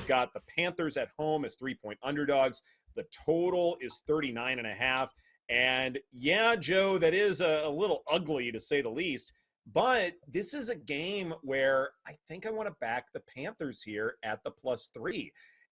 We've got the Panthers at home as 3-point underdogs. The total is 39.5. And yeah, Joe, that is a little ugly to say the least. But this is a game where I think I want to back the Panthers here at the +3.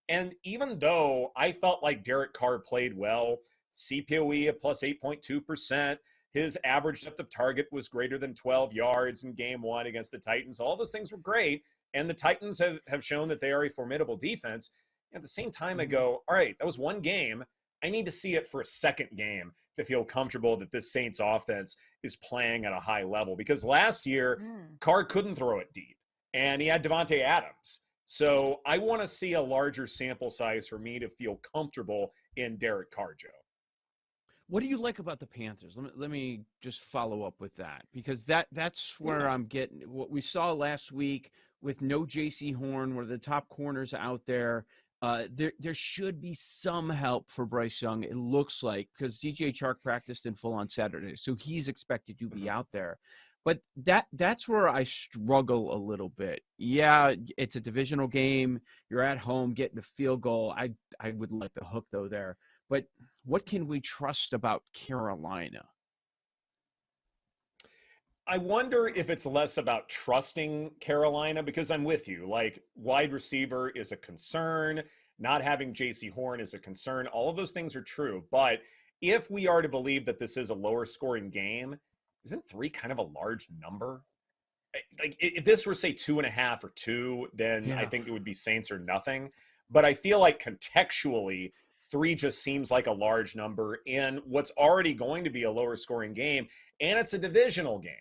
And even though I felt like Derek Carr played well, CPOE at +8.2%, his average depth of target was greater than 12 yards in game one against the Titans. All those things were great. And the Titans have shown that they are a formidable defense. At the same time, I go, all right, that was one game. I need to see it for a second game to feel comfortable that this Saints offense is playing at a high level. Because last year, Carr couldn't throw it deep, and he had Devontae Adams. So I want to see a larger sample size for me to feel comfortable in Derek Carr, Joe. What do you like about the Panthers? Let me just follow up with that, because that's where I'm getting what we saw last week with no J.C. Horn, where the top corners out there. There should be some help for Bryce Young, it looks like, because DJ Chark practiced in full on Saturday, so he's expected to be out there. But that's where I struggle a little bit. Yeah, it's a divisional game. You're at home getting a field goal. I would like the hook, though, there. But what can we trust about Carolina? I wonder if it's less about trusting Carolina, because I'm with you. Like, wide receiver is a concern. Not having J.C. Horn is a concern. All of those things are true. But if we are to believe that this is a lower scoring game, isn't 3 kind of a large number? Like, if this were, say, 2.5 or 2, then I think it would be Saints or nothing. But I feel like contextually, 3 just seems like a large number in what's already going to be a lower scoring game. And it's a divisional game.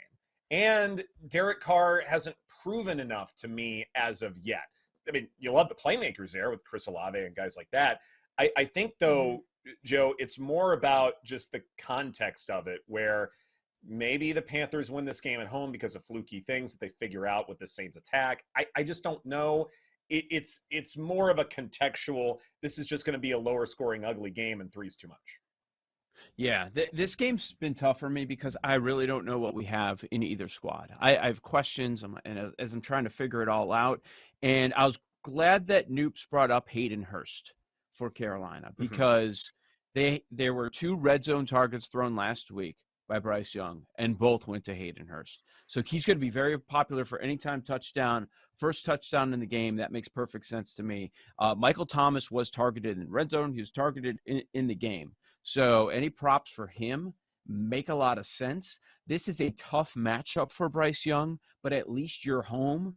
And Derek Carr hasn't proven enough to me as of yet. I mean, you love the playmakers there with Chris Olave and guys like that. I think, though, Joe, it's more about just the context of it, where maybe the Panthers win this game at home because of fluky things that they figure out with the Saints attack. I just don't know. It's more of a contextual, this is just going to be a lower scoring, ugly game, and 3's too much. Yeah, this game's been tough for me because I really don't know what we have in either squad. I have questions, and as I'm trying to figure it all out, and I was glad that Noops brought up Hayden Hurst for Carolina, because there were 2 red zone targets thrown last week by Bryce Young, and both went to Hayden Hurst. So he's going to be very popular for anytime touchdown, first touchdown in the game. That makes perfect sense to me. Michael Thomas was targeted in red zone. He was targeted in the game. So any props for him make a lot of sense. This is a tough matchup for Bryce Young, but at least you're home.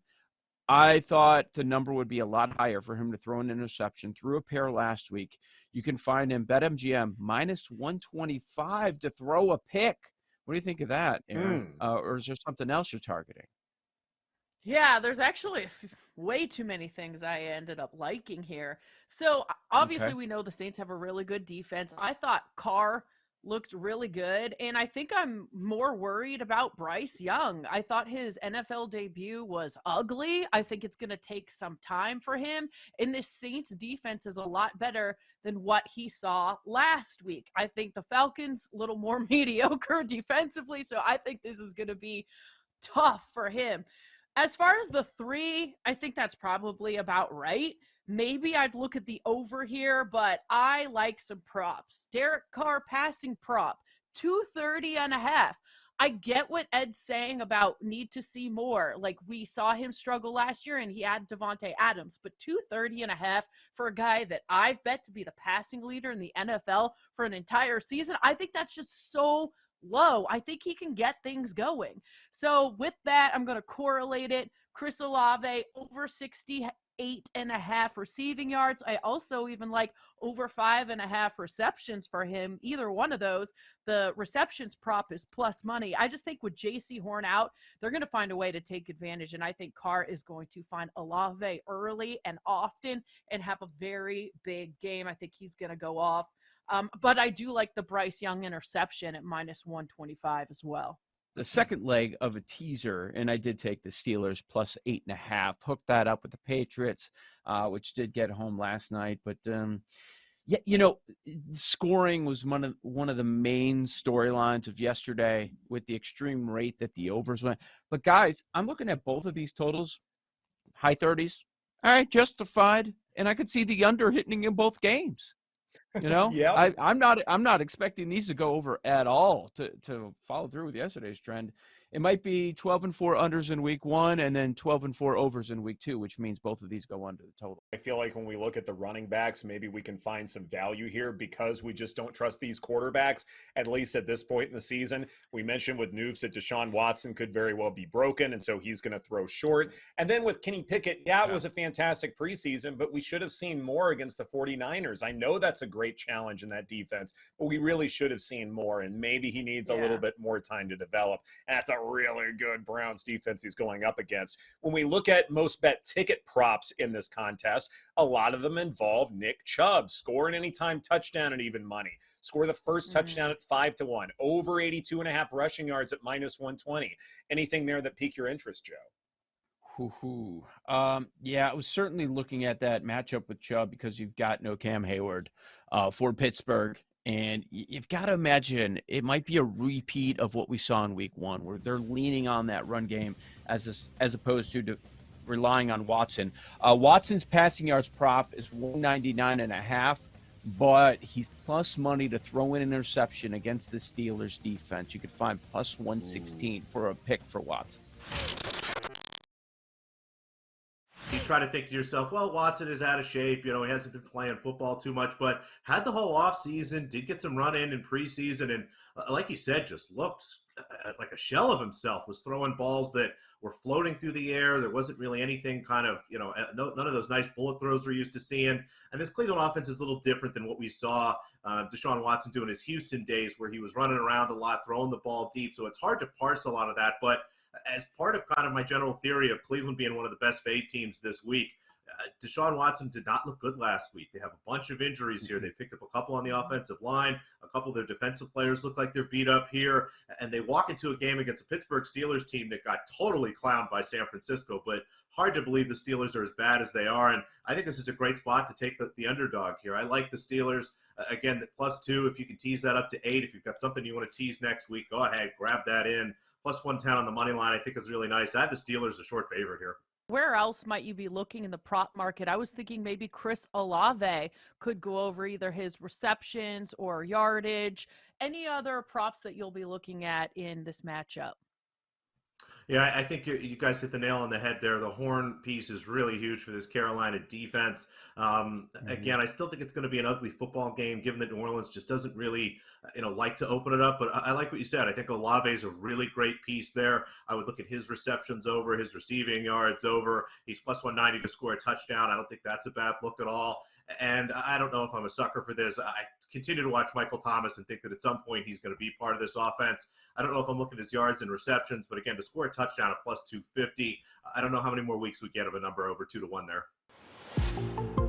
I thought the number would be a lot higher for him to throw an interception. Threw a pair last week. You can find him BetMGM -125 to throw a pick. What do you think of that, Aaron? Or is there something else you're targeting? Yeah, there's actually way too many things I ended up liking here. So obviously we know the Saints have a really good defense. I thought Carr looked really good, and I think I'm more worried about Bryce Young. I thought his NFL debut was ugly. I think it's going to take some time for him, and this Saints defense is a lot better than what he saw last week. I think the Falcons a little more mediocre defensively, so I think this is going to be tough for him. As far as the 3, I think that's probably about right. Maybe I'd look at the over here, but I like some props. Derek Carr passing prop, 230.5. I get what Ed's saying about need to see more. Like, we saw him struggle last year and he had Devontae Adams, but 230.5 for a guy that I've bet to be the passing leader in the NFL for an entire season, I think that's just so low. I think he can get things going. So with that, I'm going to correlate it. Chris Olave over 68.5 receiving yards. I also even like over 5.5 receptions for him. Either one of those. The receptions prop is plus money. I just think with J.C. Horn out, they're going to find a way to take advantage. And I think Carr is going to find Olave early and often and have a very big game. I think he's going to go off. But I do like the Bryce Young interception at -125 as well. The second leg of a teaser, and I did take the Steelers plus 8.5, hooked that up with the Patriots, which did get home last night. But yeah, you know, scoring was one of the main storylines of yesterday with the extreme rate that the overs went. But guys, I'm looking at both of these totals, high 30s. All right, justified. and I could see the under hitting in both games. You know, Yeah. I'm not expecting these to go over at all to follow through with yesterday's trend. It might be 12-4 unders in week 1 and then 12-4 overs in week 2, which means both of these go under the total. I feel like when we look at the running backs, maybe we can find some value here because we just don't trust these quarterbacks, at least at this point in the season. We mentioned with Noops that Deshaun Watson could very well be broken, and so he's going to throw short. And then with Kenny Pickett, it was a fantastic preseason, but we should have seen more against the 49ers. I know that's a great challenge in that defense, but we really should have seen more, and maybe he needs a little bit more time to develop. And that's a really good Browns defense he's going up against. When we look at most bet ticket props in this contest, a lot of them involve Nick Chubb, score an anytime touchdown at even money, score the first touchdown at 5-1, over 82.5 rushing yards at -120. Anything there that pique your interest, Joe? Yeah, I was certainly looking at that matchup with Chubb because you've got no Cam Hayward for Pittsburgh. And you've got to imagine it might be a repeat of what we saw in week 1, where they're leaning on that run game as opposed to relying on Watson. Watson's passing yards prop is 199.5, but he's plus money to throw in an interception against the Steelers defense. You could find plus 116 for a pick for Watson. You try to think to yourself, well, Watson is out of shape. He hasn't been playing football too much, but had the whole offseason, did get some run in preseason, and like you said, just looked like a shell of himself, was throwing balls that were floating through the air. There wasn't really anything kind of, none of those nice bullet throws we're used to seeing. And this Cleveland offense is a little different than what we saw Deshaun Watson do in his Houston days, where he was running around a lot, throwing the ball deep. So it's hard to parse a lot of that, but as part of kind of my general theory of Cleveland being one of the best fade teams this week, Deshaun Watson did not look good last week. They have a bunch of injuries here. They picked up a couple on the offensive line. A couple of their defensive players look like they're beat up here. And they walk into a game against a Pittsburgh Steelers team that got totally clowned by San Francisco. But hard to believe the Steelers are as bad as they are. And I think this is a great spot to take the underdog here. I like the Steelers. Again, +2, if you can tease that up to 8. If you've got something you want to tease next week, go ahead, grab that in. +110 on the money line, I think, is really nice. I have the Steelers a short favorite here. Where else might you be looking in the prop market? I was thinking maybe Chris Olave could go over either his receptions or yardage. Any other props that you'll be looking at in this matchup? Yeah, I think you guys hit the nail on the head there. The horn piece is really huge for this Carolina defense. Again, I still think it's going to be an ugly football game, given that New Orleans just doesn't really, like to open it up. But I like what you said. I think Olave is a really great piece there. I would look at his receptions over, his receiving yards over. He's +190 to score a touchdown. I don't think that's a bad look at all. And I don't know if I'm a sucker for this. I continue to watch Michael Thomas and think that at some point he's going to be part of this offense. I don't know if I'm looking at his yards and receptions, but again, to score a touchdown at +250, I don't know how many more weeks we get of a number over 2-1 there.